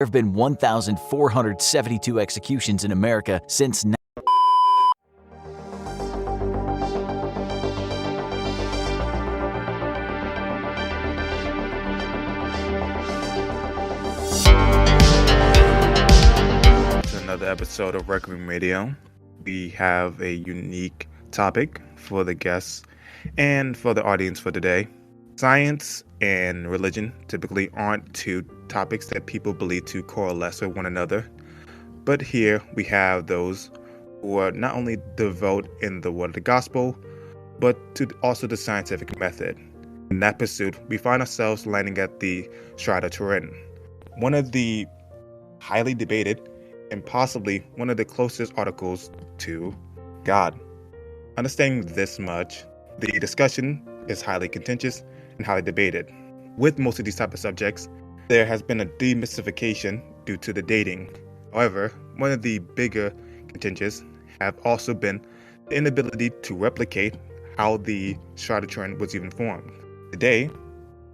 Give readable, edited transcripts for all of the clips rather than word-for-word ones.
There have been 1,472 executions in America since another episode of Requiem Radio. We have a unique topic for the guests and for the audience for today. Science and religion typically aren't two topics that people believe to coalesce with one another. But here we have those who are not only devout in the word of the gospel, but to also the scientific method. In that pursuit, we find ourselves landing at the Shroud of Turin, one of the highly debated and possibly one of the closest articles to God. Understanding this much, the discussion is highly contentious and highly debated. With most of these type of subjects, there has been a demystification due to the dating. However, one of the bigger contentions have also been the inability to replicate how the Shroud of Turin was even formed. Today,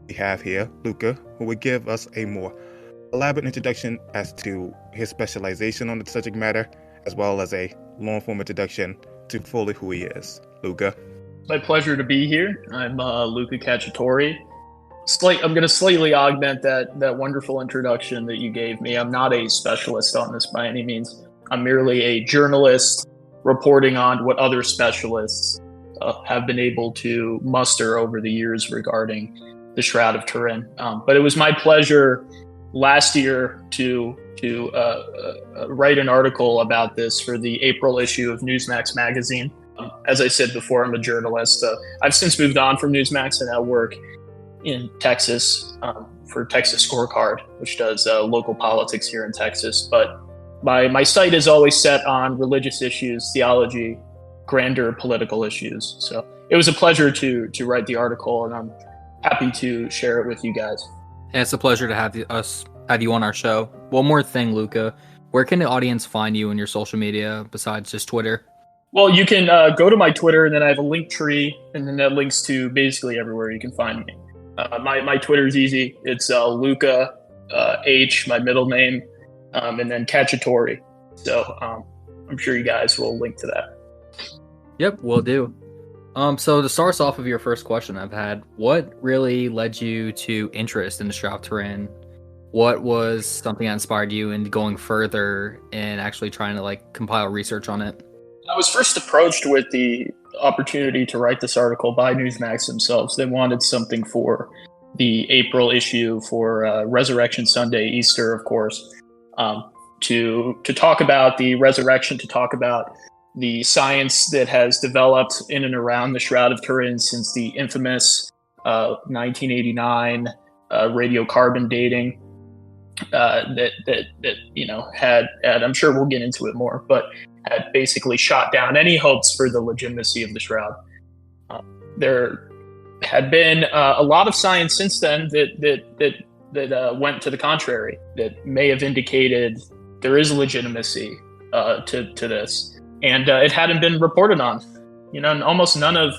we have here Luca, who will give us a more elaborate introduction as to his specialization on the subject matter, as well as a long-form introduction to fully who he is. Luca. My pleasure to be here. I'm Luca Cacciatore. I'm going to slightly augment that wonderful introduction that you gave me. I'm not a specialist on this by any means. I'm merely a journalist reporting on what other specialists have been able to muster over the years regarding the Shroud of Turin. But it was my pleasure last year to write an article about this for the April issue of Newsmax magazine. As I said before, I'm a journalist. I've since moved on from Newsmax and now work in Texas for Texas Scorecard, which does local politics here in Texas. But my sight is always set on religious issues, theology, grander political issues. So it was a pleasure to write the article, and I'm happy to share it with you guys. And it's a pleasure to have you on our show. One more thing, Luca. Where can the audience find you in your social media besides just Twitter? Well, you can go to my Twitter, and then I have a link tree, and then that links to basically everywhere you can find me. My Twitter is easy. It's Luca H, my middle name, and then Cacciatore. So I'm sure you guys will link to that. Yep, will do. So to start us off with your first question I've had, what really led you to interest in the Shroud of Turin? What was something that inspired you in going further and actually trying to compile research on it? I was first approached with the opportunity to write this article by Newsmax themselves. They wanted something for the April issue for Resurrection Sunday, Easter, of course, to talk about the resurrection, to talk about the science that has developed in and around the Shroud of Turin since the infamous 1989 radiocarbon dating that had, I'm sure we'll get into it more, but had basically shot down any hopes for the legitimacy of the Shroud. There had been a lot of science since then that went to the contrary, that may have indicated there is legitimacy to this, and it hadn't been reported on. And almost none of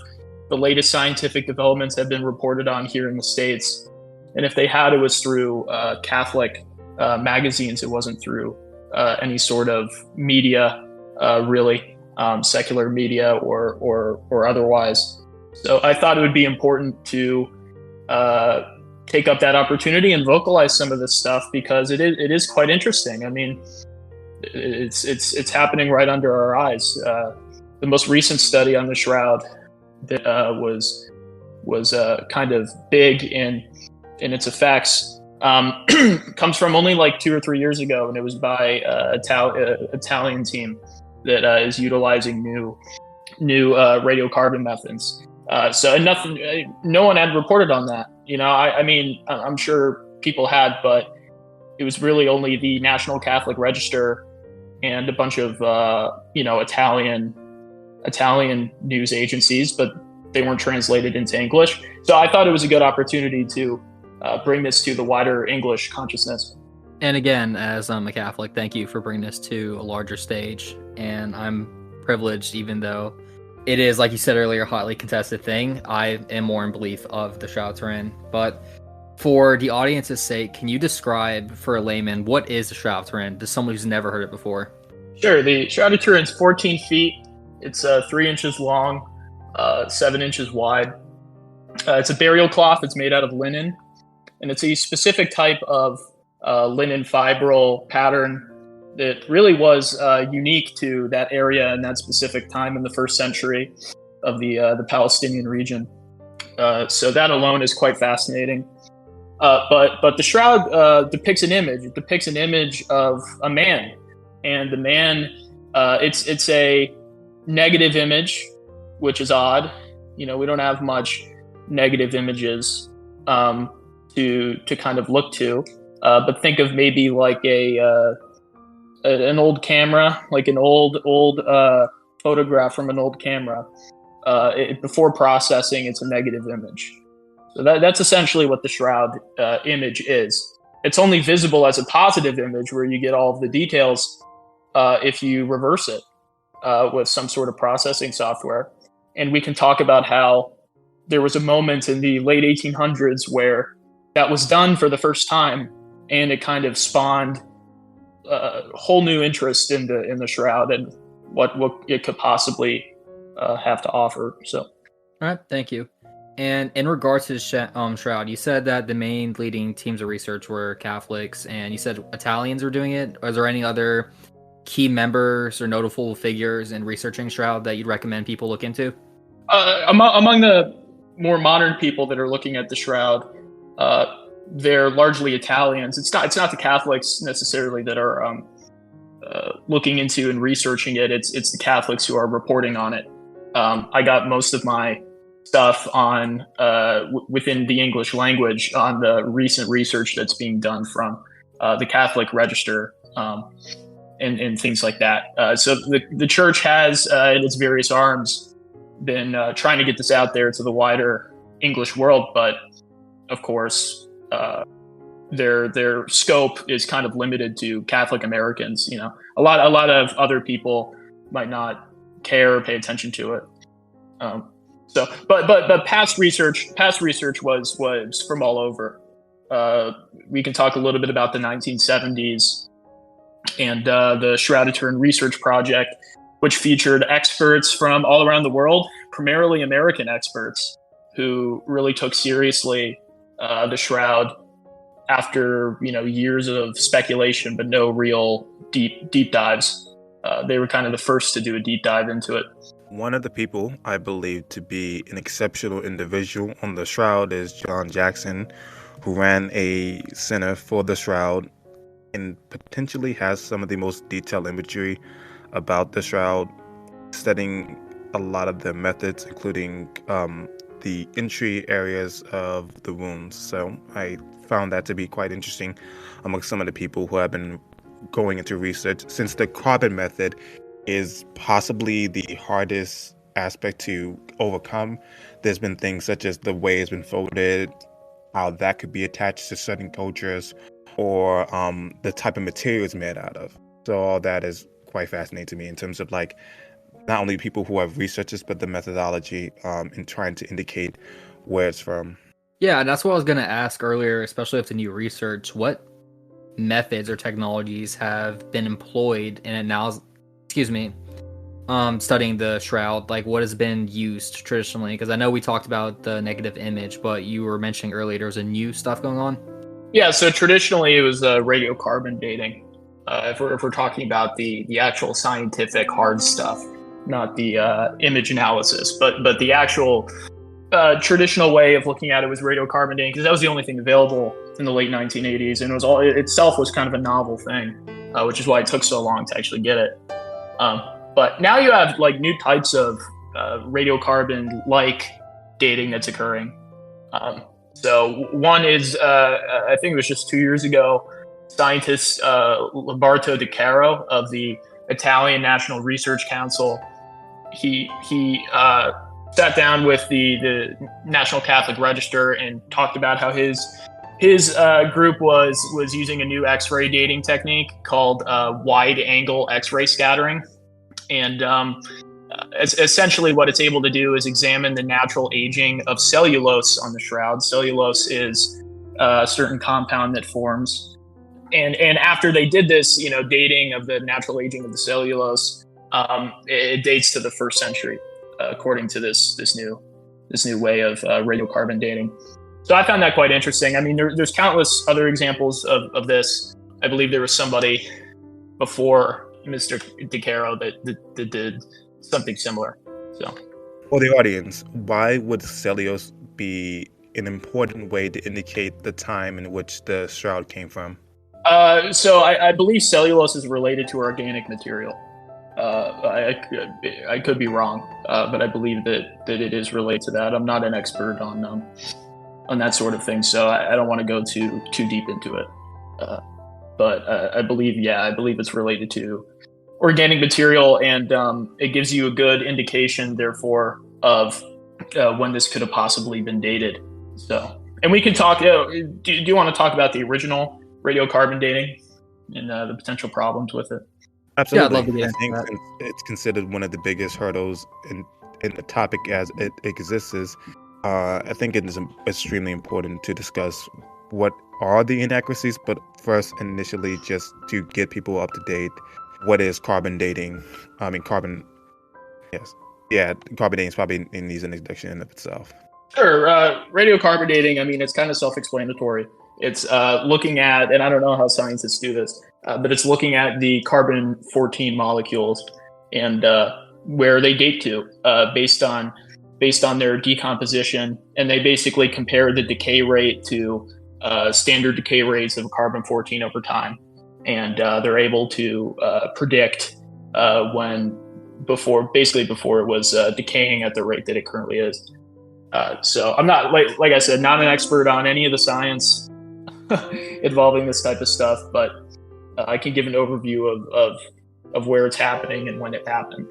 the latest scientific developments have been reported on here in the States, and if they had, it was through Catholic magazines. It wasn't through any sort of media. Really secular media or otherwise. So I thought it would be important to take up that opportunity and vocalize some of this stuff, because it is quite interesting. I mean, it's happening right under our eyes. The most recent study on the Shroud that was kind of big in its effects comes from only 2 or 3 years ago, and it was by Italian team that is utilizing new radiocarbon methods. So no one had reported on that. I mean, I'm sure people had, but it was really only the National Catholic Register and a bunch of Italian news agencies, but they weren't translated into English. So I thought it was a good opportunity to bring this to the wider English consciousness. And again, as I'm a Catholic, thank you for bringing this to a larger stage. And I'm privileged, even though it is, like you said earlier, a hotly contested thing. I am more in belief of the Shroud of Turin. But For the audience's sake, can you describe for a layman what is the Shroud of Turin to someone who's never heard it before? Sure. The Shroud of Turin is 14 feet. It's 3 inches long, 7 inches wide. It's a burial cloth. It's made out of linen, and it's a specific type of linen fibril pattern that really was unique to that area and that specific time in the first century of the Palestinian region. So that alone is quite fascinating. But the shroud depicts an image. It depicts an image of a man, and the man, it's a negative image, which is odd. We don't have much negative images to kind of look to. But think of maybe like an old camera, like an old photograph from an old camera. Before processing, it's a negative image. So that's essentially what the shroud image is. It's only visible as a positive image where you get all of the details if you reverse it with some sort of processing software. And we can talk about how there was a moment in the late 1800s where that was done for the first time, and it kind of spawned a whole new interest in the shroud and what it could possibly have to offer. So, all right, thank you. And in regards to the shroud, you said that the main leading teams of research were Catholics, and you said Italians were doing it. Are there any other key members or notable figures in researching shroud that you'd recommend people look into? Among the more modern people that are looking at the shroud, they're largely Italians. It's not the Catholics necessarily that are looking into and researching it. It's the Catholics who are reporting on it. I got most of my stuff on within the English language on the recent research that's being done from the Catholic Register and things like that. So the church has, in its various arms, been trying to get this out there to the wider English world, but of course, their scope is kind of limited to Catholic Americans. A lot of other people might not care or pay attention to it. But past research was from all over. We can talk a little bit about the 1970s and the Shroud of Turin research project, which featured experts from all around the world, primarily American experts, who really took seriously the shroud after years of speculation, but no real deep dives. They were kind of the first to do a deep dive into it. One of the people I believe to be an exceptional individual on the shroud is John Jackson, who ran a center for the shroud and potentially has some of the most detailed imagery about the shroud, studying a lot of the methods, including the entry areas of the wounds. So I found that to be quite interesting among some of the people who have been going into research, since the carbon method is possibly the hardest aspect to overcome. There's been things such as the way it's been folded, how that could be attached to certain cultures, or the type of material it's made out of. So all that is quite fascinating to me in terms of like not only people who have researched this, but the methodology in trying to indicate where it's from. Yeah, and that's what I was going to ask earlier, especially with the new research. What methods or technologies have been employed in studying the shroud? Like, what has been used traditionally? Because I know we talked about the negative image, but you were mentioning earlier there's a new stuff going on. Yeah, so traditionally it was radiocarbon dating. If we're talking about the actual scientific hard stuff, not the image analysis, but the actual traditional way of looking at it was radiocarbon dating, because that was the only thing available in the late 1980s, and it itself was kind of a novel thing, which is why it took so long to actually get it. But now you have like new types of radiocarbon-like dating that's occurring. So one is, I think it was just 2 years ago, scientist Roberto De Caro of the Italian National Research Council, he sat down with the National Catholic Register and talked about how his group was using a new X-ray dating technique called wide-angle X-ray scattering. And essentially what it's able to do is examine the natural aging of cellulose on the shroud. Cellulose is a certain compound that forms. And after they did this, dating of the natural aging of the cellulose, it dates to the 1st century, according to this new way of radiocarbon dating. So I found that quite interesting. I mean, there's countless other examples of this. I believe there was somebody before Mr. DeCaro that did something similar. So, for the audience, why would cellulose be an important way to indicate the time in which the shroud came from? So I believe cellulose is related to organic material. I could be wrong, but I believe that it is related to that. I'm not an expert on that sort of thing, so I don't want to go too deep into it. But I believe it's related to organic material, and it gives you a good indication, therefore, of when this could have possibly been dated. So, and we can talk. Do you want to talk about the original radiocarbon dating and the potential problems with it? Absolutely. Yeah, I'd love to get I think into that. it's considered one of the biggest hurdles in the topic as it exists. I think it is extremely important to discuss what are the inaccuracies, but first, initially, just to get people up to date, what is carbon dating? I mean, carbon dating is probably needs an introduction in of itself. Sure. Radiocarbon dating, I mean, it's kind of self-explanatory. It's looking at, and I don't know how scientists do this, but it's looking at the carbon-14 molecules and where they date to based on their decomposition, and they basically compare the decay rate to standard decay rates of carbon-14 over time, and they're able to predict before it was decaying at the rate that it currently is. So I'm not, like I said, not an expert on any of the science involving this type of stuff, but I can give an overview of where it's happening and when it happened.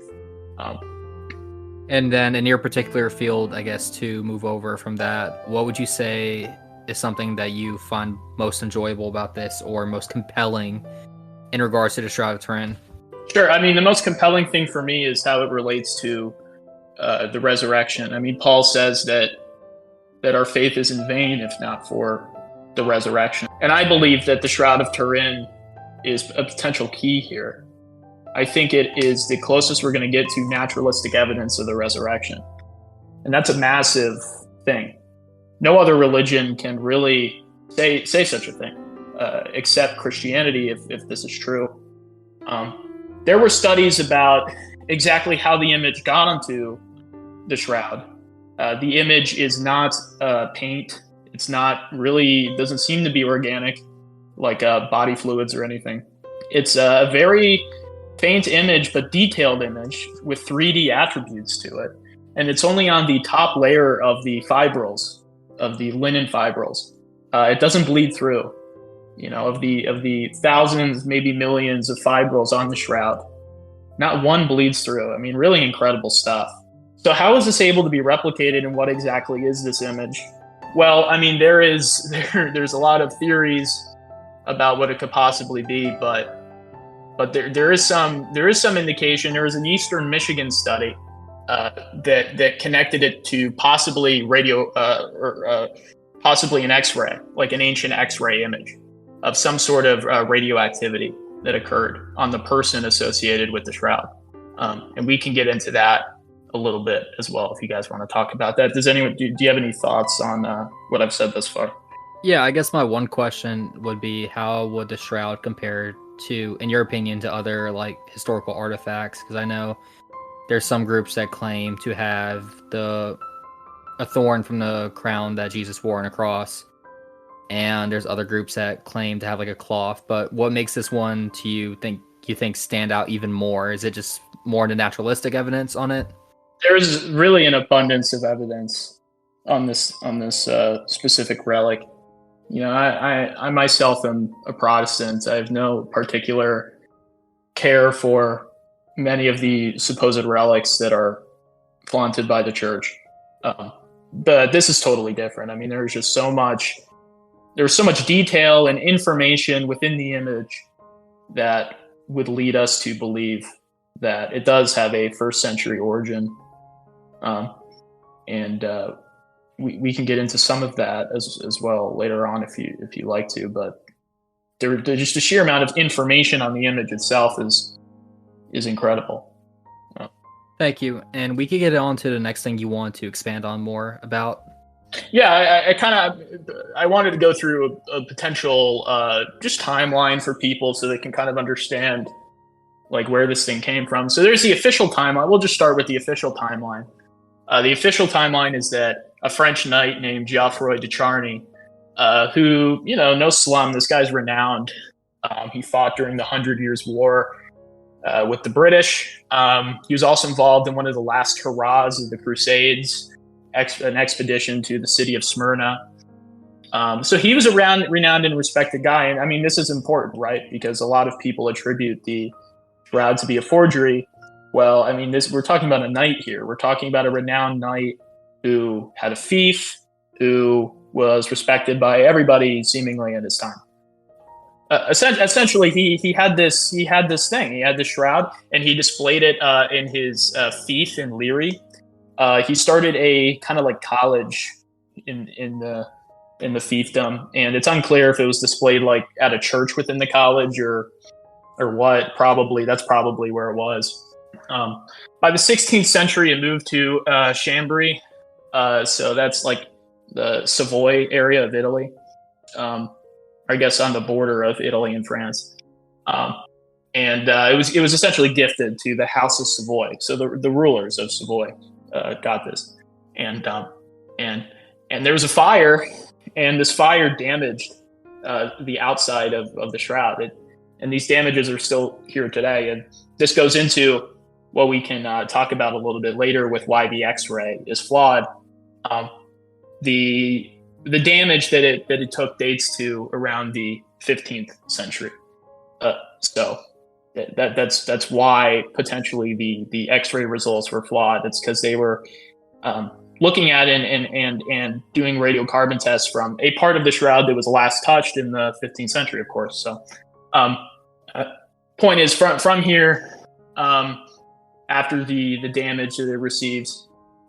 And then in your particular field, I guess, to move over from that, what would you say is something that you find most enjoyable about this or most compelling in regards to the Shroud of Turin? Sure. I mean, the most compelling thing for me is how it relates to the resurrection. I mean, Paul says that our faith is in vain if not for the resurrection. And I believe that the Shroud of Turin is a potential key here. I think it is the closest we're going to get to naturalistic evidence of the resurrection. And that's a massive thing. No other religion can really say such a thing, except Christianity, if this is true. There were studies about exactly how the image got onto the shroud. The image is not paint. It's not really, doesn't seem to be organic, like body fluids or anything. It's a very faint image, but detailed image with 3D attributes to it. And it's only on the top layer of the fibrils, of the linen fibrils. It doesn't bleed through. Of the thousands, maybe millions of fibrils on the shroud, not one bleeds through. I mean, really incredible stuff. So how is this able to be replicated, and what exactly is this image? Well, I mean, there's a lot of theories about what it could possibly be, but there is some indication. There was an Eastern Michigan study that connected it to possibly possibly an X-ray, like an ancient X-ray image of some sort of radioactivity that occurred on the person associated with the shroud. And we can get into that a little bit as well if you guys want to talk about that. Does anyone do you have any thoughts on what I've said thus far? Yeah, I guess my one question would be, how would the shroud compare to, in your opinion, to other like historical artifacts? Because I know there's some groups that claim to have a thorn from the crown that Jesus wore on a cross, and there's other groups that claim to have like a cloth. But what makes this one to you think stand out even more? Is it just more the naturalistic evidence on it? There's really an abundance of evidence on this specific relic. I myself am a Protestant. I have no particular care for many of the supposed relics that are flaunted by the church. But this is totally different. I mean, there's so much detail and information within the image that would lead us to believe that it does have a 1st century origin. And we can get into some of that as well later on if you like to, but just the sheer amount of information on the image itself is incredible. Thank you. And we could get on to the next thing you want to expand on more about. Yeah, I wanted to go through a potential just timeline for people so they can kind of understand like where this thing came from. So there's the official timeline. We'll just start with the official timeline. The official timeline is that a French knight named Geoffroy de Charny, who, no slum, this guy's renowned. He fought during the 100 Years' War with the British. He was also involved in one of the last hurrahs of the Crusades, an expedition to the city of Smyrna. So he was a renowned and respected guy. And I mean, this is important, right? Because a lot of people attribute the shroud to be a forgery. Well, I mean, we're talking about a knight here. We're talking about a renowned knight who had a fief, who was respected by everybody seemingly at his time. Essentially, he had this thing. He had this shroud, and he displayed it in his fief in Leary. He started a kind of like college in the fiefdom, and it's unclear if it was displayed like at a church within the college or what. That's probably where it was. By the 16th century, it moved to Chambéry, so that's like the Savoy area of Italy. I guess on the border of Italy and France, and it was essentially gifted to the House of Savoy. So the rulers of Savoy got this, and there was a fire, and this fire damaged the outside of the shroud, and these damages are still here today. And this goes into what we can talk about a little bit later with why the X-ray is flawed. The damage that it took dates to around the 15th century. So that's why potentially the X-ray results were flawed. It's because they were looking at and doing radiocarbon tests from a part of the shroud that was last touched in the 15th century, of course. So point is, from here, after the damage that it received,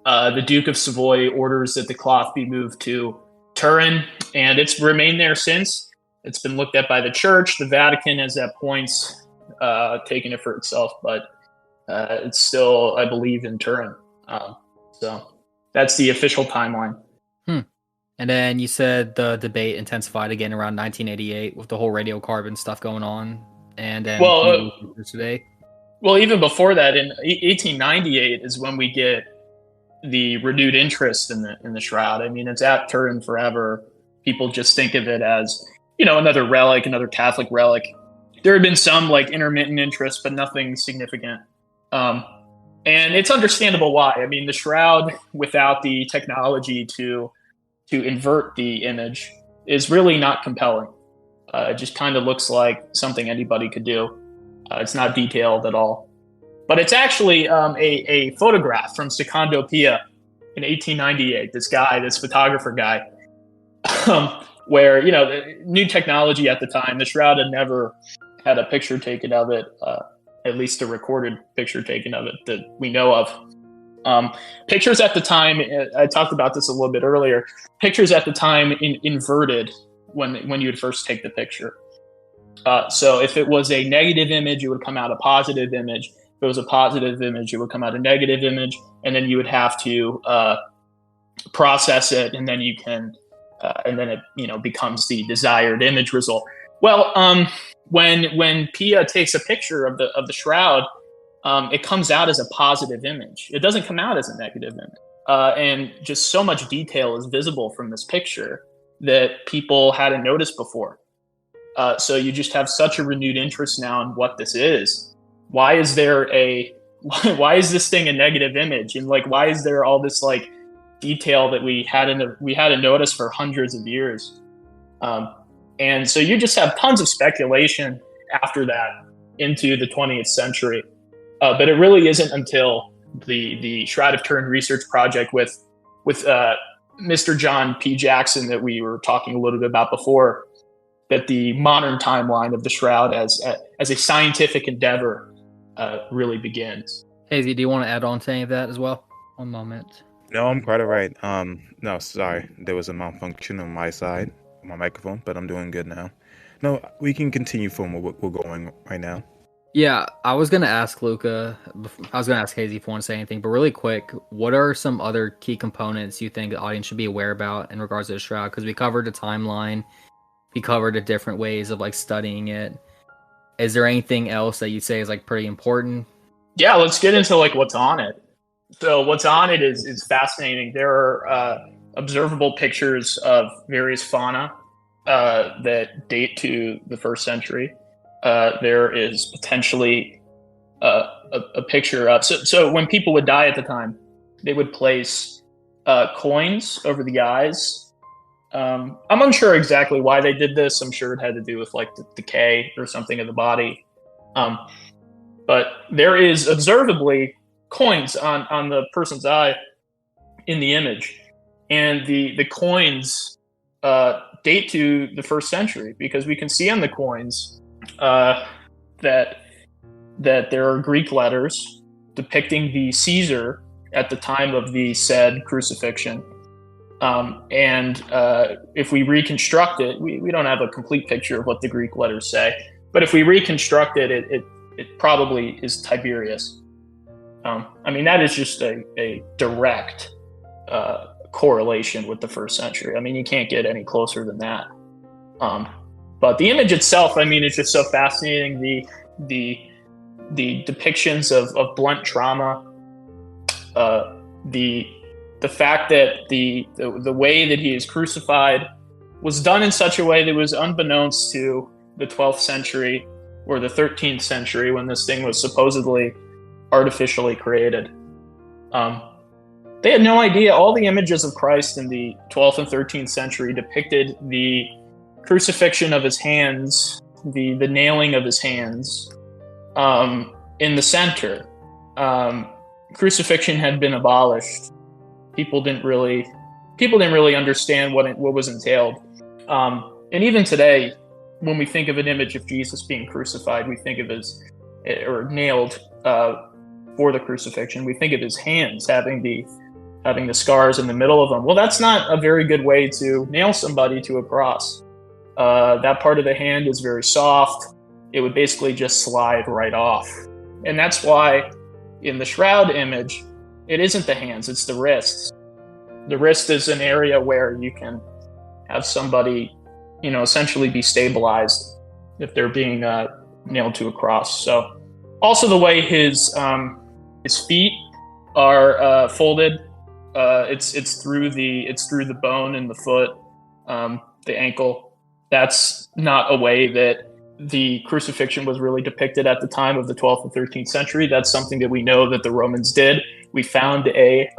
the Duke of Savoy orders that the cloth be moved to Turin, and it's remained there since. It's been looked at by the Church. The Vatican has at points taken it for itself, but it's still, I believe, in Turin. So that's the official timeline. And then you said the debate intensified again around 1988 with the whole radiocarbon stuff going on. And then today. Well, even before that, in 1898 is when we get the renewed interest in the shroud. I mean, it's at Turin forever. People just think of it as, another relic, another Catholic relic. There had been some like intermittent interest, but nothing significant. And it's understandable why. I mean, the shroud without the technology to invert the image is really not compelling. It just kind of looks like something anybody could do. It's not detailed at all. But it's actually a photograph from Secondo Pia in 1898, this photographer guy, where, new technology at the time, the shroud had never had a picture taken of it, at least a recorded picture taken of it that we know of. Pictures at the time, I talked about this a little bit earlier, pictures at the time inverted when you would first take the picture. So if it was a negative image, it would come out a positive image. If it was a positive image, it would come out a negative image, and then you would have to process it, and then you can, and then it becomes the desired image result. Well, when Pia takes a picture of the shroud, it comes out as a positive image. It doesn't come out as a negative image, and just so much detail is visible from this picture that people hadn't noticed before. So you just have such a renewed interest now in what this is. Why is this thing a negative image? And like, why is there all this like detail that we hadn't noticed for hundreds of years? And so you just have tons of speculation after that into the 20th century. But it really isn't until the Shroud of Turin research project with Mr. John P. Jackson that we were talking a little bit about before, that the modern timeline of the shroud as a scientific endeavor really begins. Hazy, do you want to add on to any of that as well? One moment. No, I'm quite all right. No, sorry, there was a malfunction on my side, my microphone, but I'm doing good now. No, we can continue from where we're going right now. Yeah, I was gonna ask Luca. I was gonna ask Hazy if you want to say anything, but really quick, what are some other key components you think the audience should be aware about in regards to the shroud? Because we covered the timeline, we covered the different ways of like studying it. Is there anything else that you say is like pretty important? Yeah, let's get into like what's on it. So what's on it is fascinating. There are observable pictures of various fauna that date to the first century. There is potentially a picture of so when people would die at the time, they would place coins over the eyes. I'm unsure exactly why they did this. I'm sure it had to do with like the decay or something of the body. Um, but there is observably coins on the person's eye in the image, and the coins date to the first century because we can see on the coins that there are Greek letters depicting the Caesar at the time of the said crucifixion. And if we reconstruct it, we don't have a complete picture of what the Greek letters say, but if we reconstruct it, it probably is Tiberius. I mean, that is just a direct correlation with the first century. I mean, you can't get any closer than that. But the image itself, I mean, it's just so fascinating. The depictions of blunt trauma, the fact that the way that he is crucified was done in such a way that was unbeknownst to the 12th century or the 13th century when this thing was supposedly artificially created. They had no idea. All the images of Christ in the 12th and 13th century depicted the crucifixion of his hands, the nailing of his hands in the center. Crucifixion had been abolished. People didn't really understand what was entailed. And even today, when we think of an image of Jesus being crucified, we think of his or nailed for the crucifixion. We think of his hands having the scars in the middle of them. Well, that's not a very good way to nail somebody to a cross. That part of the hand is very soft. It would basically just slide right off. And that's why in the shroud image, it isn't the hands, it's the wrists. The wrist is an area where you can have somebody, essentially be stabilized if they're being nailed to a cross. So also the way his feet are folded, it's through the bone in the foot, the ankle. That's not a way that the crucifixion was really depicted at the time of the 12th and 13th century. That's something that we know that the Romans did. We found a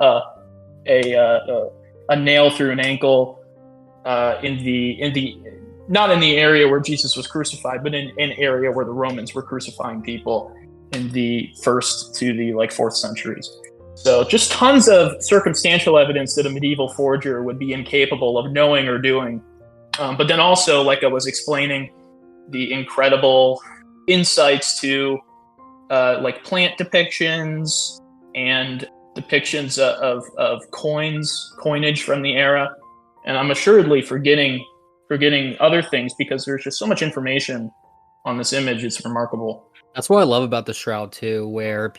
nail through an ankle in the not in the area where Jesus was crucified, but in an area where the Romans were crucifying people in the 1st to the 4th centuries. So just tons of circumstantial evidence that a medieval forger would be incapable of knowing or doing. But then also, like I was explaining, the incredible insights to plant depictions and depictions of coinage from the era. And I'm assuredly forgetting other things because there's just so much information on this image. It's remarkable. That's what I love about the shroud too, where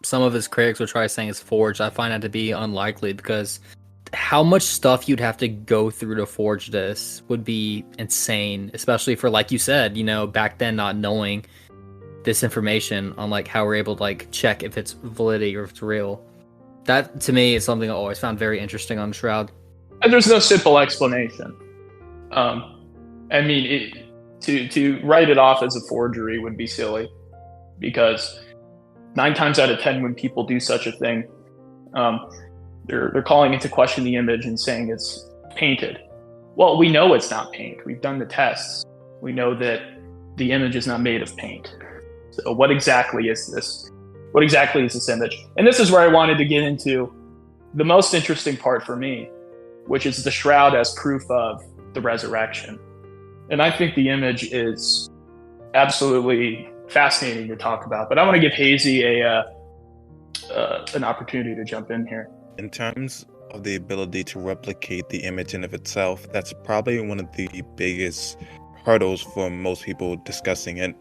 some of his critics would try saying it's forged. I find that to be unlikely because how much stuff you'd have to go through to forge this would be insane, especially for, like you said, back then not knowing this information on how we're able to check if it's validity or if it's real. That to me is something I always found very interesting on Shroud. And there's no simple explanation. I mean, to write it off as a forgery would be silly, because 9 times out of 10 when people do such a thing, they're calling into question the image and saying it's painted. Well, we know it's not paint. We've done the tests. We know that the image is not made of paint. So what exactly is this? What exactly is this image? And this is where I wanted to get into the most interesting part for me, which is the shroud as proof of the resurrection. And I think the image is absolutely fascinating to talk about. But I want to give Hazy an opportunity to jump in here. In terms of the ability to replicate the image in of itself, that's probably one of the biggest hurdles for most people discussing it.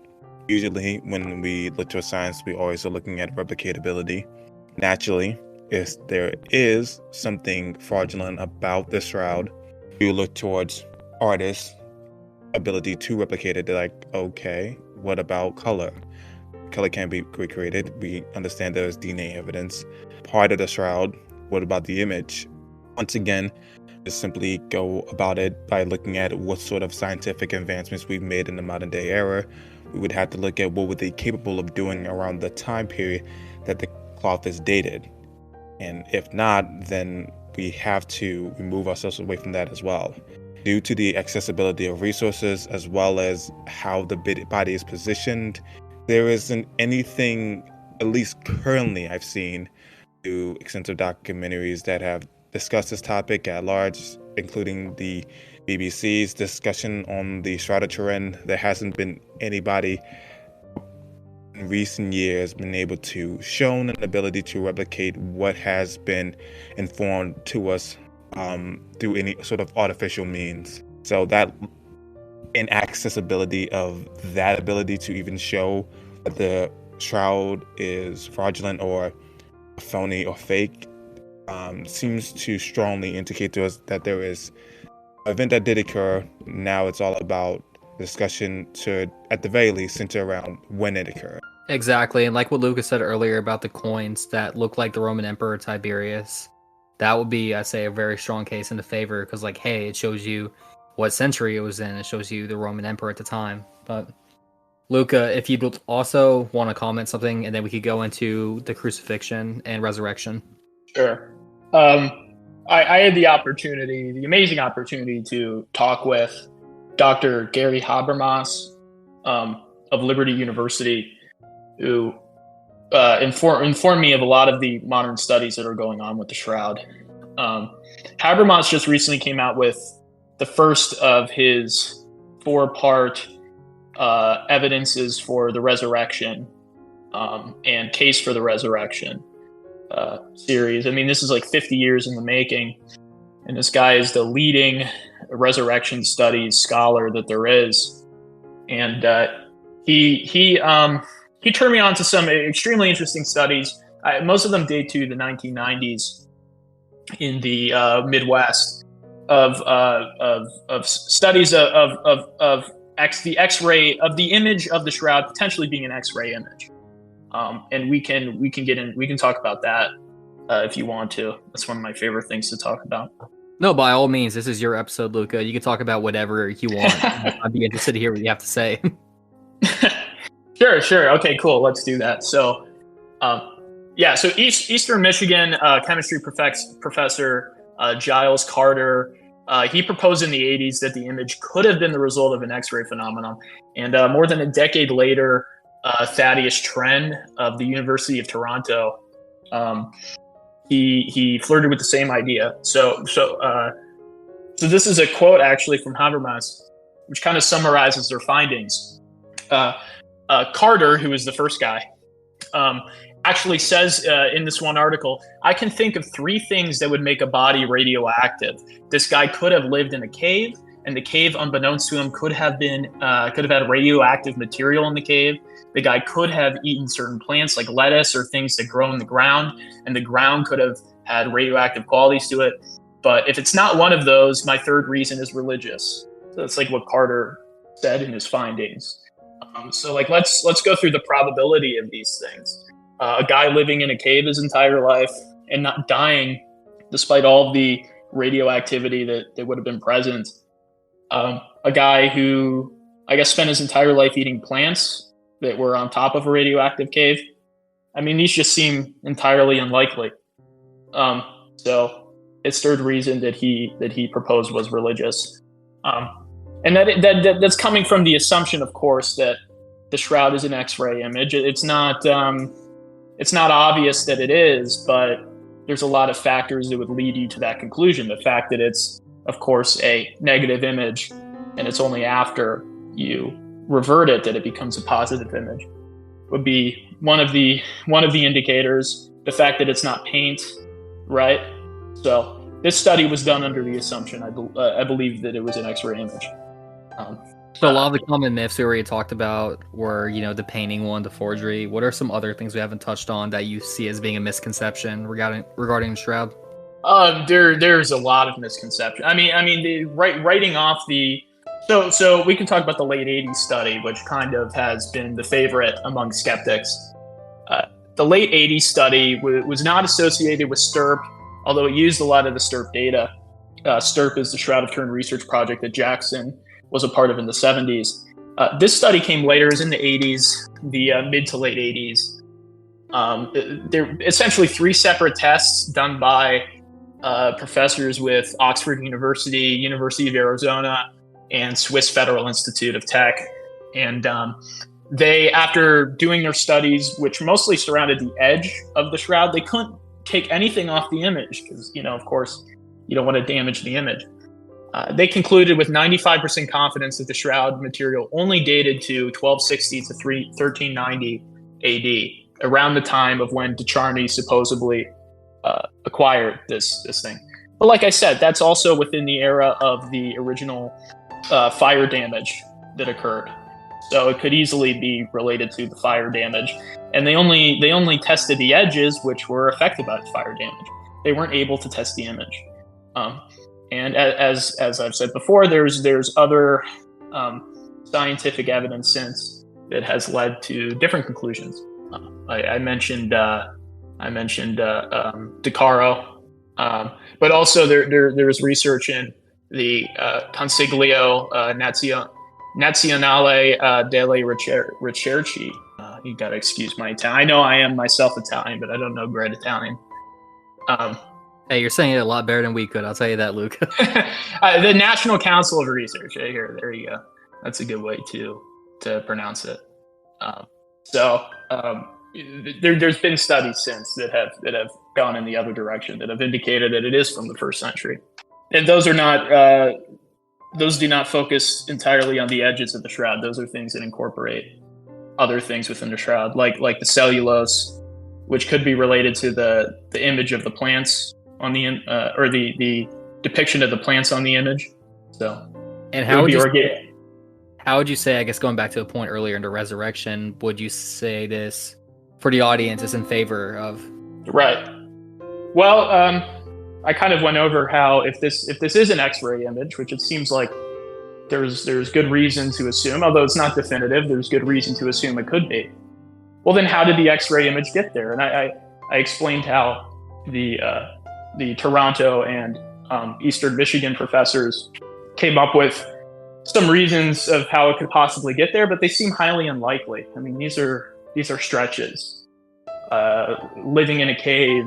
Usually, when we look to a science, we always are looking at replicatability. Naturally, if there is something fraudulent about the shroud, we look towards artists' ability to replicate it. They're like, okay, what about color? Color can be recreated. We understand there is DNA evidence. Part of the shroud, what about the image? Once again, just simply go about it by looking at what sort of scientific advancements we've made in the modern day era. We would have to look at what were they capable of doing around the time period that the cloth is dated. And if not, then we have to remove ourselves away from that as well. Due to the accessibility of resources as well as how the body is positioned, there isn't anything, at least currently I've seen, through extensive documentaries that have discussed this topic at large, including the BBC's discussion on the Shroud of Turin. There hasn't been anybody in recent years been able to show an ability to replicate what has been informed to us through any sort of artificial means. So that inaccessibility of that ability to even show that the shroud is fraudulent or phony or fake seems to strongly indicate to us that there is an event that did occur. Now it's all about discussion to, at the very least, center around when it occurred. Exactly, and like what Luca said earlier about the coins that look like the Roman Emperor Tiberius, that would be, I say, a very strong case in the favor, because, like, hey, it shows you what century it was in. It shows you the Roman Emperor at the time. But Luca, if you'd also want to comment something, and then we could go into the crucifixion and resurrection. Sure. I had the amazing opportunity to talk with Dr. Gary Habermas of Liberty University, who informed me of a lot of the modern studies that are going on with the shroud. Habermas just recently came out with the first of his 4-part evidences for the resurrection and case for the resurrection series. I mean, this is like 50 years in the making, and this guy is the leading resurrection studies scholar that there is. And he turned me on to some extremely interesting studies. Most of them date to the 1990s in the Midwest of studies of the X-ray of the image of the shroud potentially being an X-ray image. And we can talk about that if you want to. That's one of my favorite things to talk about. No, by all means, this is your episode, Luca. You can talk about whatever you want. I'd be interested to hear what you have to say. Sure. Okay, cool. Let's do that. So, so Eastern Michigan chemistry professor Giles Carter, he proposed in the 80s that the image could have been the result of an X-ray phenomenon. And more than a decade later, Thaddeus Tren of the University of Toronto, he flirted with the same idea. So this is a quote actually from Habermas, which kind of summarizes their findings. Carter, who is the first guy, actually says in this one article, I can think of 3 things that would make a body radioactive. This guy could have lived in a cave, and the cave, unbeknownst to him, could have had radioactive material in the cave. The guy could have eaten certain plants like lettuce or things that grow in the ground, and the ground could have had radioactive qualities to it. But if it's not one of those, my third reason is religious. So that's like what Carter said in his findings. So like let's go through the probability of these things. A guy living in a cave his entire life and not dying despite all of the radioactivity that would have been present. A guy who, I guess, spent his entire life eating plants that were on top of a radioactive cave. I mean, these just seem entirely unlikely. So his third reason that he proposed was religious. And that's coming from the assumption, of course, that the shroud is an X-ray image. It's not obvious that it is, but there's a lot of factors that would lead you to that conclusion. The fact that it's, of course, a negative image, and it's only after you revert it that it becomes a positive image, would be one of the indicators. The fact that it's not paint, right? So this study was done under the assumption, I believe, that it was an X-ray image. So a lot of the common myths we already talked about were, the painting one, the forgery. What are some other things we haven't touched on that you see as being a misconception regarding Shroud? There's a lot of misconception. Writing off the so we can talk about the late '80s study, which kind of has been the favorite among skeptics. The late '80s study was not associated with STIRP, although it used a lot of the STIRP data. STIRP is the Shroud of Turin research project that Jackson was a part of in the '70s. This study came later, it was in the '80s, the mid to late '80s. They're essentially 3 separate tests done by professors with Oxford University, University of Arizona, and Swiss Federal Institute of Tech. And they, after doing their studies, which mostly surrounded the edge of the shroud, they couldn't take anything off the image because, of course, you don't want to damage the image. They concluded with 95% confidence that the shroud material only dated to 1260 to 1390 AD, around the time of when de Charny supposedly acquired this thing. But like I said, that's also within the era of the original fire damage that occurred. So it could easily be related to the fire damage. And they only tested the edges, which were affected by the fire damage. They weren't able to test the image. And as I've said before, there's other scientific evidence since that has led to different conclusions. I mentioned DeCaro, but also there's research in the Consiglio Nazionale delle Ricerche. You gotta excuse my Italian. I know I am myself Italian, but I don't know great Italian. Hey, you're saying it a lot better than we could. I'll tell you that, Luca. The National Council of Research. Right here, there you go. That's a good way to pronounce it. There's been studies since that have gone in the other direction that have indicated that it is from the 1st century, and those are not those do not focus entirely on the edges of the shroud. Those are things that incorporate other things within the shroud, like the cellulose, which could be related to the image of the plants on the or the depiction of the plants on the image. So, and how would you say, I guess going back to a point earlier into resurrection, would you say this for the audience is in favor of? Right. Well, I kind of went over how if this is an X-ray image, which it seems like there's good reason to assume, although it's not definitive, there's good reason to assume it could be. Well, then how did the X-ray image get there? And I explained how the Toronto and Eastern Michigan professors came up with some reasons of how it could possibly get there, but they seem highly unlikely. I mean, these are stretches. Living in a cave,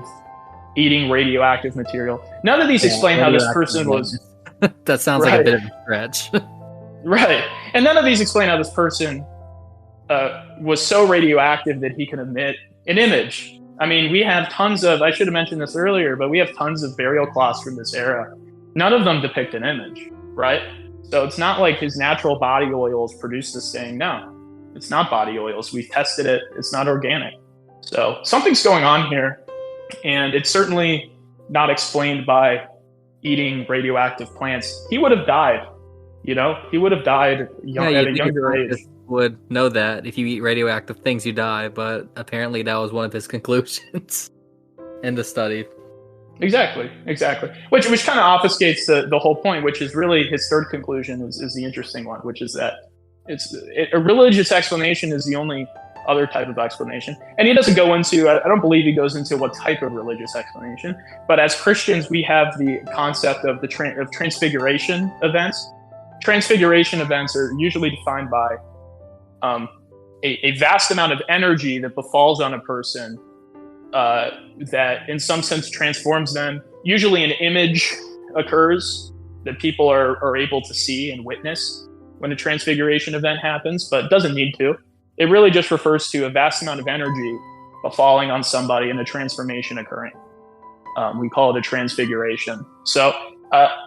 eating radioactive material. None of these explain how this person was. That sounds like a bit of a stretch. Right. And none of these explain how this person was so radioactive that he can emit an image. I mean, we have tons of, I should have mentioned this earlier, but we have tons of burial cloths from this era. None of them depict an image, right? So it's not like his natural body oils produce this thing. No, it's not body oils. We've tested it. It's not organic. So something's going on here, and it's certainly not explained by eating radioactive plants. He would have died, he would have died at a younger age. Would know that if you eat radioactive things, you die, but apparently that was one of his conclusions in the study. Exactly. Which kind of obfuscates the whole point, which is really his third conclusion is the interesting one, which is that a religious explanation is the only other type of explanation. And he doesn't go into, I don't believe he goes into what type of religious explanation, but as Christians, we have the concept of of transfiguration events. Transfiguration events are usually defined by a vast amount of energy that befalls on a person that in some sense transforms them. Usually an image occurs that people are able to see and witness when a transfiguration event happens, but it doesn't need to. It really just refers to a vast amount of energy falling on somebody and a transformation occurring. We call it a transfiguration. So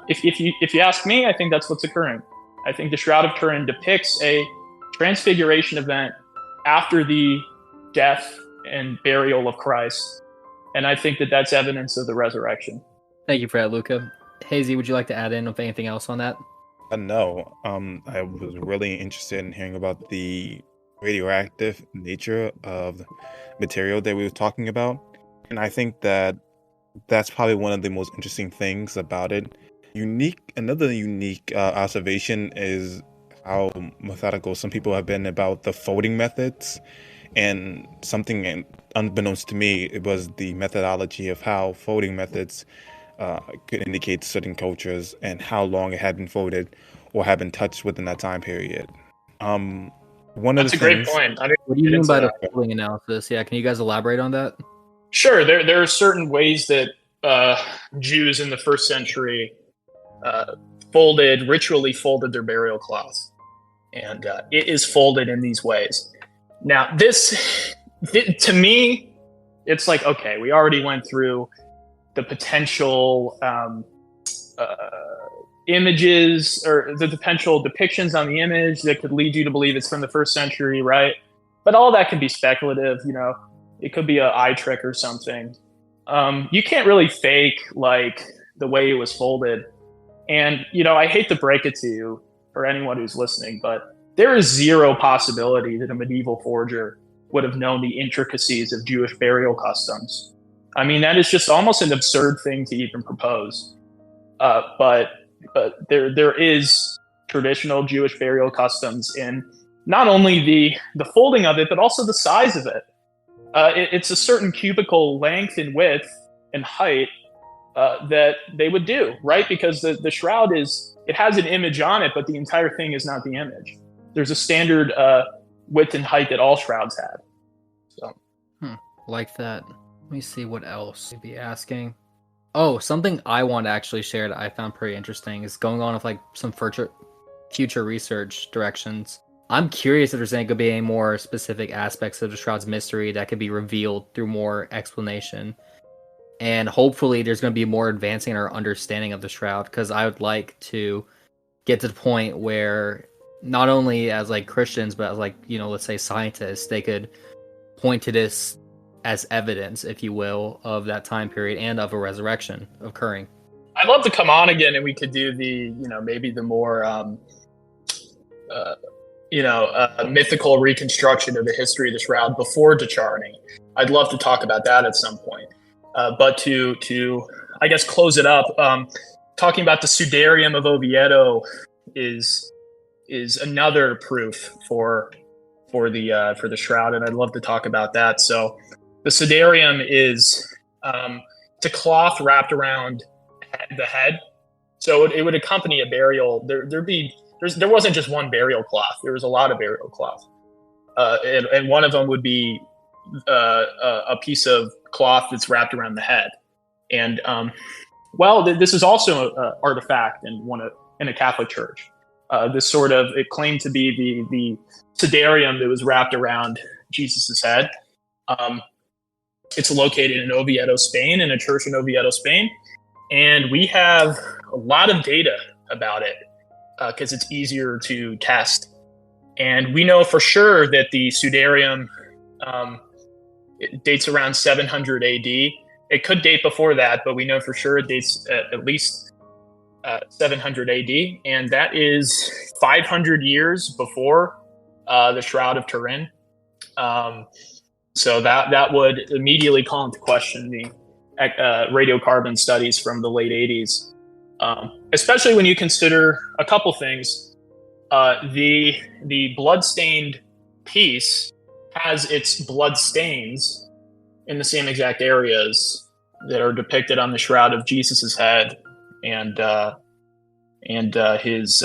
if you ask me, I think that's what's occurring. I think the Shroud of Turin depicts a transfiguration event after the death and burial of Christ. And I think that that's evidence of the resurrection. Thank you for that, Luca. Hazy, would you like to add in with anything else on that? No, I was really interested in hearing about the radioactive nature of the material that we were talking about, and I think that that's probably one of the most interesting things about it. Another unique observation is how methodical some people have been about the folding methods, and something unbeknownst to me, it was the methodology of how folding methods could indicate certain cultures and how long it had been folded or had been touched within that time period. One of That's the a great things, point. What do you mean by the folding analysis? Yeah, can you guys elaborate on that? Sure, there are certain ways that Jews in the first century ritually folded their burial cloths, and it is folded in these ways. Now, to me, it's like, okay, we already went through the potential images or the potential depictions on the image that could lead you to believe it's from the first century, right? But all that can be speculative, it could be an eye trick or something. You can't really fake like the way it was folded. And, I hate to break it to you or anyone who's listening, but there is zero possibility that a medieval forger would have known the intricacies of Jewish burial customs. I mean, that is just almost an absurd thing to even propose. But there is traditional Jewish burial customs in not only the folding of it, but also the size of it. It's a certain cubical length and width and height that they would do, right? Because the shroud it has an image on it, but the entire thing is not the image. There's a standard width and height that all shrouds had. So, like that. Let me see what else you'd be asking. Oh, something I want to actually share that I found pretty interesting is going on with like some future research directions. I'm curious if there's going to be any more specific aspects of the shroud's mystery that could be revealed through more explanation. And hopefully there's going to be more advancing in our understanding of the shroud, because I would like to get to the point where not only as like Christians, but as like, let's say scientists, they could point to this as evidence, if you will, of that time period and of a resurrection occurring. I'd love to come on again and we could do maybe the more, mythical reconstruction of the history of the shroud before decharting. I'd love to talk about that at some point. But to I guess close it up, talking about the Sudarium of Oviedo is another proof for the shroud, and I'd love to talk about that. So the Sudarium is it's a cloth wrapped around the head, so it would accompany a burial. There wasn't just one burial cloth. There was a lot of burial cloth, and one of them would be a piece of cloth that's wrapped around the head. And this is also an artifact in a Catholic church. It claimed to be the Sudarium that was wrapped around Jesus's head. It's located in Oviedo, Spain, in a church in Oviedo, Spain. And we have a lot of data about it because it's easier to test. And we know for sure that the Sudarium it dates around 700 AD. It could date before that, but we know for sure it dates at least 700 AD. And that is 500 years before the Shroud of Turin. So that would immediately call into question the radiocarbon studies from the late 80s, especially when you consider a couple things. The blood-stained piece has its blood stains in the same exact areas that are depicted on the shroud of Jesus's head and his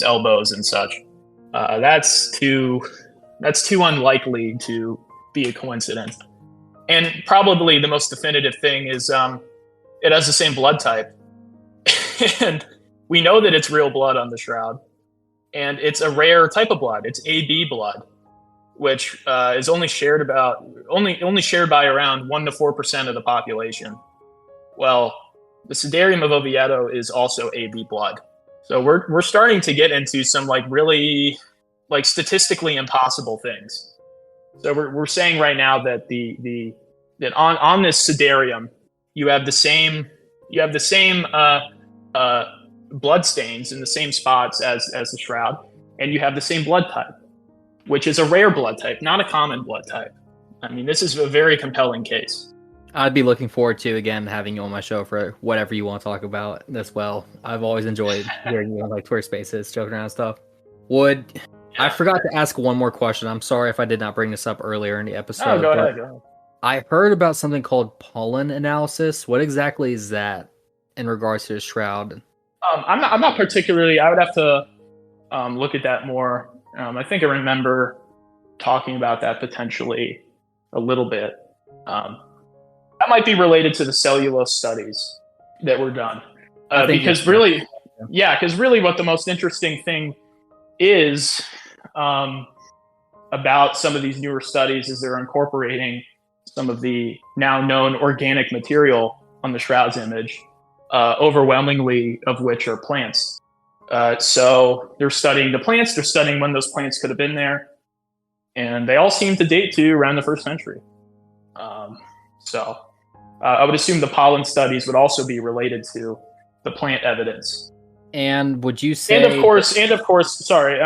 elbows and such. That's too unlikely to be a coincidence. And probably the most definitive thing is it has the same blood type. And we know that it's real blood on the shroud. And it's a rare type of blood. It's AB blood, which is only shared by around 1% to 4% of the population. Well, the Sudarium of Oviedo is also AB blood. So we're starting to get into some really statistically impossible things. So we're saying right now that the that on this sidarium, you have the same blood stains in the same spots as the shroud, and you have the same blood type, which is a rare blood type, not a common blood type. I mean, this is a very compelling case. I'd be looking forward to, again, having you on my show for whatever you want to talk about as well. I've always enjoyed hearing you on like Twitter Spaces, joking around and stuff. I forgot to ask one more question. I'm sorry if I did not bring this up earlier in the episode. Oh, go ahead. I heard about something called pollen analysis. What exactly is that in regards to the shroud? I'm not particularly. I would have to look at that more. I think I remember talking about that potentially a little bit. That might be related to the cellulose studies that were done. Because really what the most interesting thing is about some of these newer studies is they're incorporating some of the now known organic material on the shroud's image, overwhelmingly of which are plants. So they're studying the plants, they're studying when those plants could have been there, and they all seem to date to around the 1st century. So I would assume the pollen studies would also be related to the plant evidence. And would you say? And of course, sorry.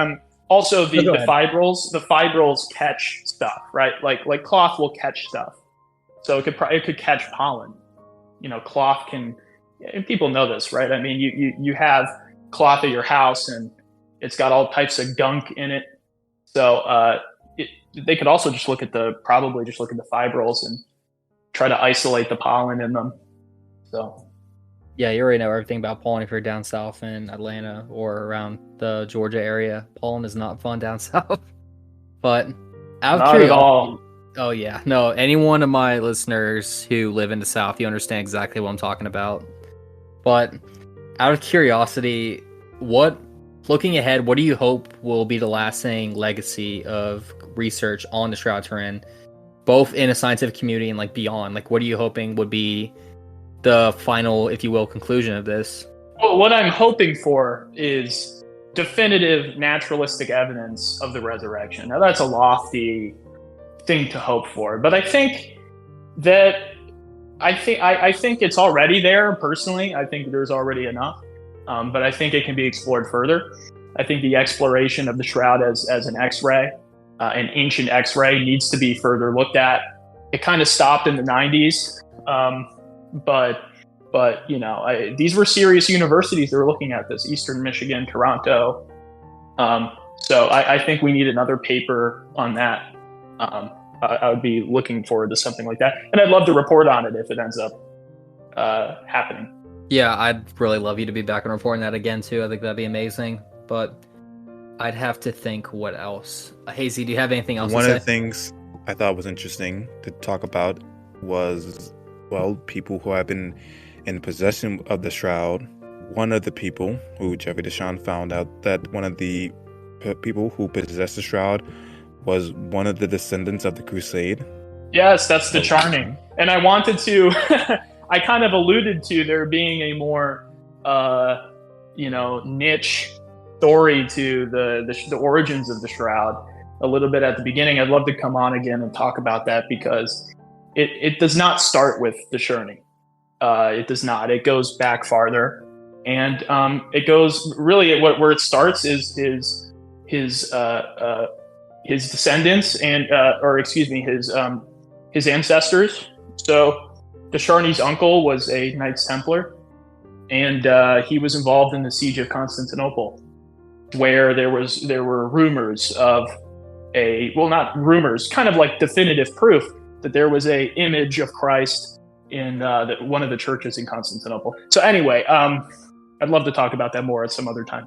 Also, the fibrils catch stuff, right? Like cloth will catch stuff, so it could catch pollen. You know, cloth can. And people know this, right? I mean, you have cloth at your house, and it's got all types of gunk in it. So they could also just look at the fibrils and try to isolate the pollen in them. So. Yeah, you already know everything about pollen if you're down south in Atlanta or around the Georgia area. Pollen is not fun down south. But out of curiosity, at all. Oh yeah, no. Any one of my listeners who live in the South, you understand exactly what I'm talking about. But out of curiosity, looking ahead, what do you hope will be the lasting legacy of research on the Shroud of Turin, both in a scientific community and like beyond? Like, what are you hoping would be the final, if you will, conclusion of this? Well, what I'm hoping for is definitive naturalistic evidence of the resurrection. Now, that's a lofty thing to hope for, but I think it's already there. Personally, I think there's already enough, but I think it can be explored further. I think the exploration of the shroud as an X-ray, an ancient X-ray, needs to be further looked at. It kind of stopped in the 90s. But you know, these were serious universities that were looking at this: Eastern Michigan, Toronto. So I think we need another paper on that. I would be looking forward to something like that, and I'd love to report on it if it ends up happening. Yeah, I'd really love you to be back and reporting that again too. I think that'd be amazing. But I'd have to think what else. Hazy, do you have anything else? One of the things I thought was interesting to talk about was, well, people who have been in possession of the shroud. One of the people who Jeffrey Deshawn found out that one of the people who possessed the shroud was one of the descendants of the Crusade. Yes, that's the charming. And I wanted to, I kind of alluded to there being a more, niche story to the origins of the shroud a little bit at the beginning. I'd love to come on again and talk about that, because it does not start with the Shroud. It does not. It goes back farther, and it goes really where it starts is his descendants his ancestors. So Descharnes' uncle was a Knights Templar, and he was involved in the siege of Constantinople, where there were rumors of not rumors, kind of like definitive proof that there was a image of Christ in one of the churches in Constantinople. So anyway, I'd love to talk about that more at some other time.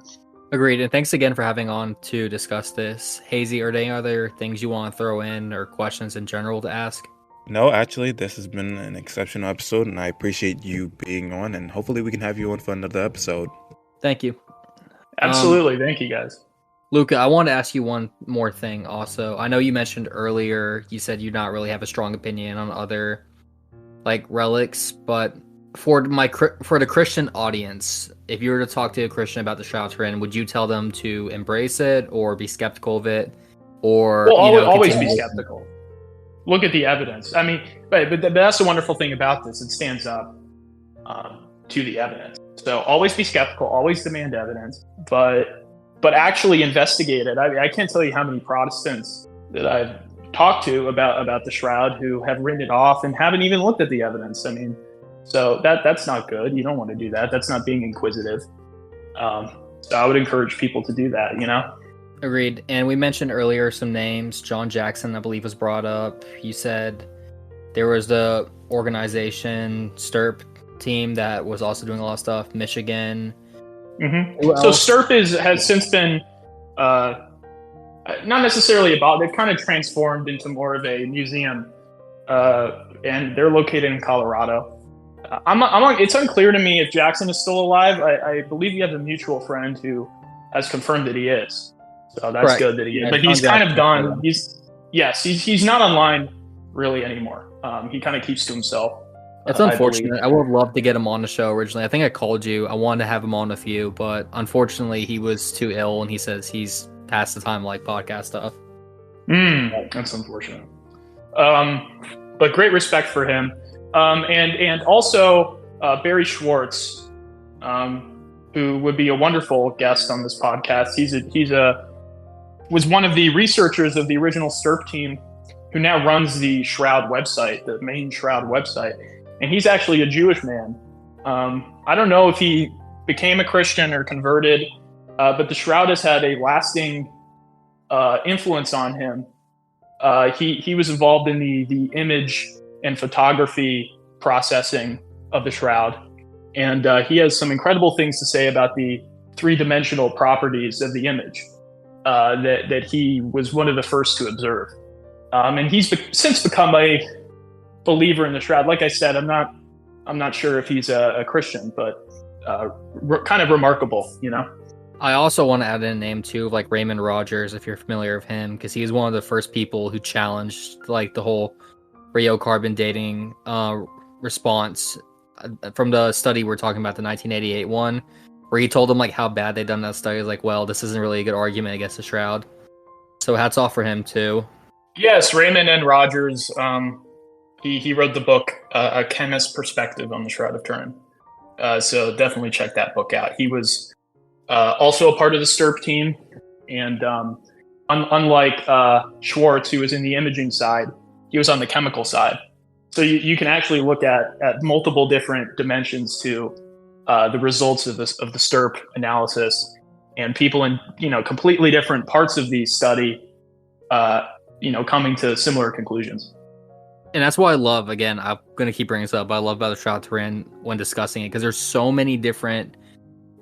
Agreed, and thanks again for having on to discuss this. Hazy, are there any other things you want to throw in or questions in general to ask? No, actually, this has been an exceptional episode, and I appreciate you being on, and hopefully we can have you on for another episode. Thank you. Absolutely. Thank you, guys. Luca, I want to ask you one more thing also. I know you mentioned earlier, you said you not really have a strong opinion on other like relics, but for the Christian audience, if you were to talk to a Christian about the Shroud of Turin, would you tell them to embrace it or be skeptical of it, or always be skeptical? look at the evidence. I mean, but that's the wonderful thing about this. It stands up to the evidence. So always be skeptical, always demand evidence, but actually investigate it. I can't tell you how many Protestants that I've talked to about the Shroud who have written it off and haven't even looked at the evidence. I mean, so that's not good. You don't want to do that. That's not being inquisitive. So I would encourage people to do that, you know? Agreed. And we mentioned earlier some names. John Jackson, I believe, was brought up. You said there was the organization STRP team that was also doing a lot of stuff. Michigan. Mm-hmm. So STRP has since been not necessarily they've kind of transformed into more of a museum, and they're located in Colorado. It's unclear to me if Jackson is still alive. I believe he has a mutual friend who has confirmed that he is. So that's Correct. good that he is. Yeah, But he's John kind of Jackson. gone. He's not online really anymore. He kind of keeps to himself. It's unfortunate. I would have loved to get him on the show originally. I think I called you. I wanted to have him on with you, but unfortunately he was too ill, and he says he's past the time like podcast stuff. That's unfortunate. But great respect for him. And also Barry Schwartz, who would be a wonderful guest on this podcast. He was one of the researchers of the original STRP team, who now runs the Shroud website, the main Shroud website. And he's actually a Jewish man. I don't know if he became a Christian or converted, but the Shroud has had a lasting influence on him. He was involved in the image and photography processing of the Shroud. And he has some incredible things to say about the three-dimensional properties of the image that he was one of the first to observe. And he's since become a believer in the Shroud. Like I said, I'm not sure if he's a Christian, but kind of remarkable, you know? I also want to add in a name too, of like Raymond Rogers, if you're familiar with him, because he was one of the first people who challenged like the whole radiocarbon dating response from the study we're talking about, the 1988 one, where he told them like how bad they'd done that study. Like, well, this isn't really a good argument against the Shroud. So hats off for him too. Yes, Raymond N. Rogers. He wrote the book A Chemist's Perspective on the Shroud of Turin. So definitely check that book out. He was also a part of the STRP team, and unlike Schwartz, who was in the imaging side, he was on the chemical side. So you can actually look at multiple different dimensions to the results of the STRP analysis, and people in completely different parts of the study, coming to similar conclusions. And that's why I love, again, I'm going to keep bringing this up, but I love about the Shroud of Turin when discussing it, because there's so many different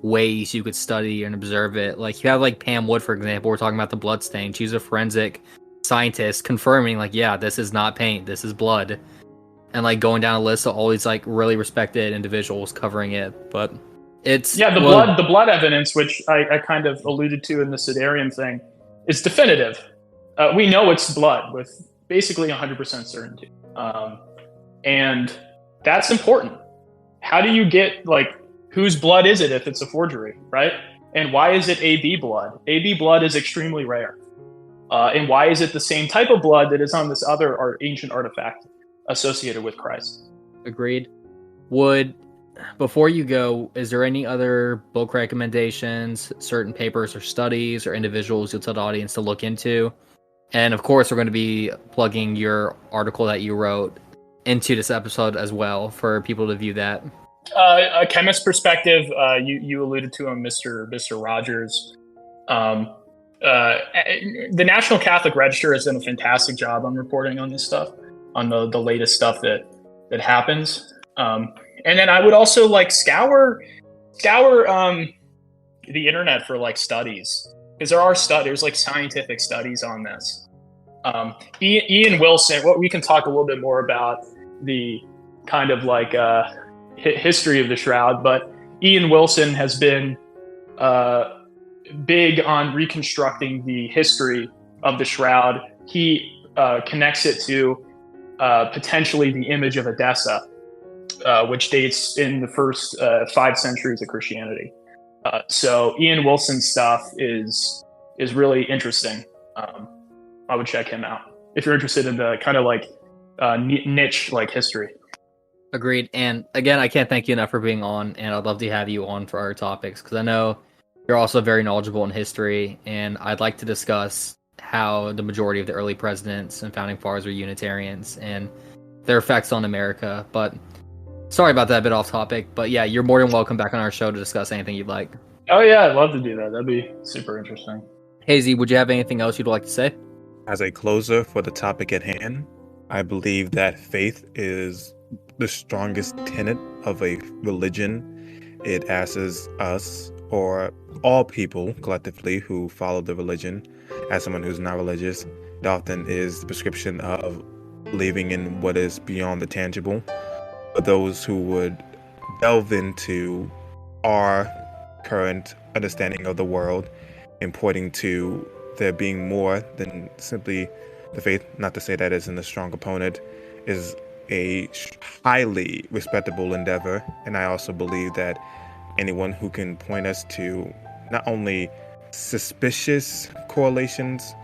ways you could study and observe it. Like you have like Pam Wood, for example, we're talking about the blood stain. She's a forensic scientist confirming like, yeah, this is not paint, this is blood. And like going down a list of all these like really respected individuals covering it. But it's the blood evidence, which I kind of alluded to in the Sidarium thing, is definitive. We know it's blood with basically 100% certainty. And that's important. How do you get like whose blood is it if it's a forgery, right? And why is it AB blood? AB blood is extremely rare. And why is it the same type of blood that is on this other ancient artifact associated with Christ? Agreed. Before you go, is there any other book recommendations, certain papers or studies or individuals you'll tell the audience to look into? And of course, we're going to be plugging your article that you wrote into this episode as well for people to view that. A chemist's perspective, you alluded to him, Mr. Rogers. The National Catholic Register has done a fantastic job on reporting on this stuff, on the latest stuff that happens. And then I would also like scour the internet for like studies, because there's like scientific studies on this. Ian Wilson, we can talk a little bit more about the kind of like history of the Shroud, but Ian Wilson has been big on reconstructing the history of the Shroud. He connects it to potentially the image of Edessa, which dates in the first 5 centuries of Christianity. So Ian Wilson's stuff is really interesting. I would check him out. if you're interested in the kind of like niche like history. Agreed. And again, I can't thank you enough for being on, and I'd love to have you on for our topics because I know you're also very knowledgeable in history, and I'd like to discuss how the majority of the early presidents and founding fathers were Unitarians and their effects on America. But sorry about that, a bit off topic. But yeah, you're more than welcome back on our show to discuss anything you'd like. Oh yeah, I'd love to do that. That'd be super interesting. Hazy, would you have anything else you'd like to say? As a closer for the topic at hand, I believe that faith is the strongest tenet of a religion. It asks us, or all people collectively who follow the religion, as someone who's not religious, it often is the prescription of believing in what is beyond the tangible. For those who would delve into our current understanding of the world and pointing to there being more than simply the faith, not to say that isn't a strong opponent, is a highly respectable endeavor. And I also believe that anyone who can point us to not only suspicious correlations,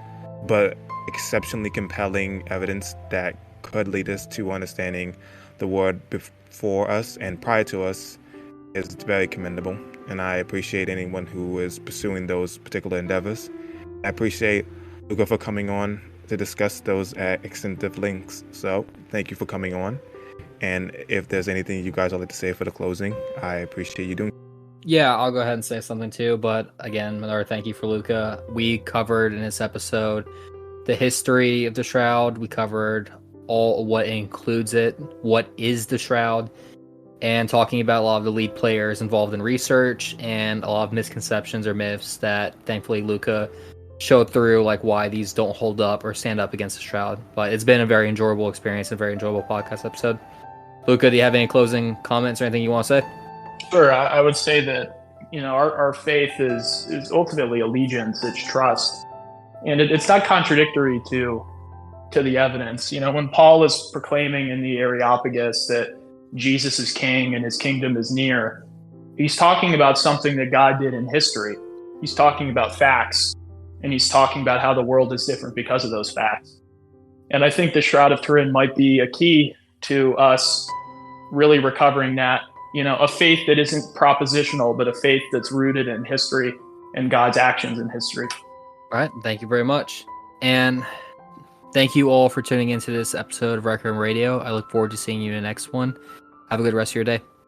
but exceptionally compelling evidence that could lead us to understanding the world before us and prior to us is very commendable. And I appreciate anyone who is pursuing those particular endeavors. I appreciate Luca for coming on to discuss those at extensive lengths. So thank you for coming on. And if there's anything you guys would like to say for the closing, I appreciate you doing. Yeah, I'll go ahead and say something too. But again, another thank you for Luca. We covered in this episode the history of the Shroud. We covered all what includes it, what is the Shroud, and talking about a lot of the lead players involved in research and a lot of misconceptions or myths that thankfully Luca showed through, like why these don't hold up or stand up against the Shroud. But it's been a very enjoyable experience, a very enjoyable podcast episode. Luca, do you have any closing comments or anything you want to say? Sure. I would say that, our faith is ultimately allegiance, it's trust. And it's not contradictory to the evidence. When Paul is proclaiming in the Areopagus that Jesus is king and his kingdom is near, he's talking about something that God did in history. He's talking about facts, and he's talking about how the world is different because of those facts. And I think the Shroud of Turin might be a key to us really recovering that, a faith that isn't propositional, but a faith that's rooted in history and God's actions in history. All right. Thank you very much. And thank you all for tuning into this episode of Requiem Radio. I look forward to seeing you in the next one. Have a good rest of your day.